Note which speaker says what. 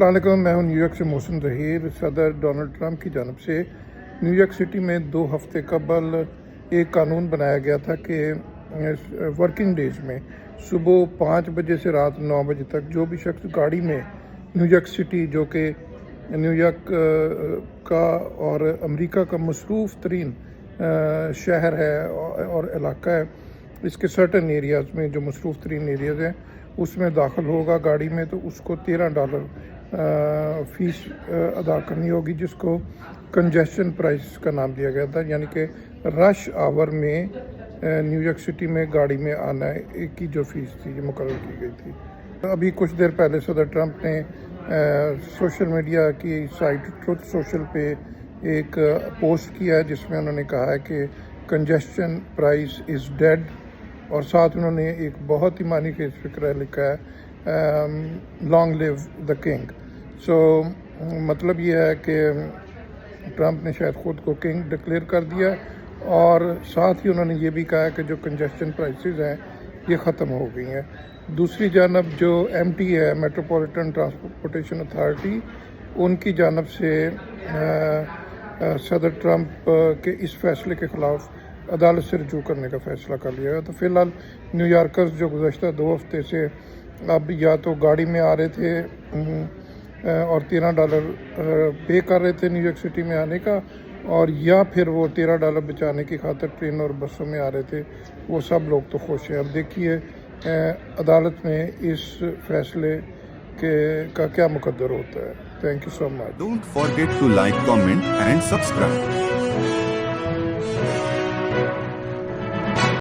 Speaker 1: अस्सलाम वालेकुम, मैं हूं न्यूयॉर्क से मोहसिन ज़हीर। सदर डोनाल्ड ट्रंप की जानब से न्यूयॉर्क सिटी में 2 हफ्ते कबल एक कानून बनाया गया था कि वर्किंग डेज में सुबह 5 बजे से रात 9 बजे तक जो भी शख्स गाड़ी में न्यूयॉर्क सिटी, जो कि न्यूयॉर्क का और अमेरिका का मसरूफ़ तरीन शहर है और इलाका है, इसके सर्टन एरियाज़ में जो मसरूफ़ तरीन एरियाज़ हैं उसमें दाखिल होगा गाड़ी में, तो उसको $13 फ़ीस अदा करनी होगी, जिसको कंजेशन प्राइस का नाम दिया गया था। यानी कि रश आवर में न्यूयॉर्क सिटी में गाड़ी में आना की जो फ़ीस थी ये मुकर्रर की गई थी। अभी कुछ देर पहले सदर ट्रंप ने सोशल मीडिया की साइट ट्रुथ सोशल पे एक पोस्ट किया है जिसमें उन्होंने कहा है कि कंजेशन प्राइस इज़ डेड, और साथ उन्होंने एक बहुत ही मानी खेज फिक्र लिखा है, लॉन्ग लिव द किंग। सो मतलब ये है कि ट्रंप ने शायद ख़ुद को किंग डिक्लेयर कर दिया, और साथ ही उन्होंने ये भी कहा है कि जो कंजेशन प्राइसेस हैं ये ख़त्म हो गई हैं। दूसरी जानब जो MT है, मेट्रोपॉलिटन ट्रांसपोर्टेशन अथॉरिटी, उनकी जानब से सदर ट्रंप के इस फैसले के ख़िलाफ़ अदालत से रजू करने का फ़ैसला कर लिया है। तो फ़िलहाल न्यूयॉर्कर्स जो गुज़श्ता 2 हफ्ते से अब या तो गाड़ी में आ रहे थे और $13 पे कर रहे थे न्यूयॉर्क सिटी में आने का, और या फिर वो $13 बचाने की खातिर ट्रेन और बसों में आ रहे थे, वो सब लोग तो खुश हैं। अब देखिए अदालत में इस फैसले का क्या मुकद्दर होता है। Thank you so much.
Speaker 2: Don't forget to like, comment and subscribe.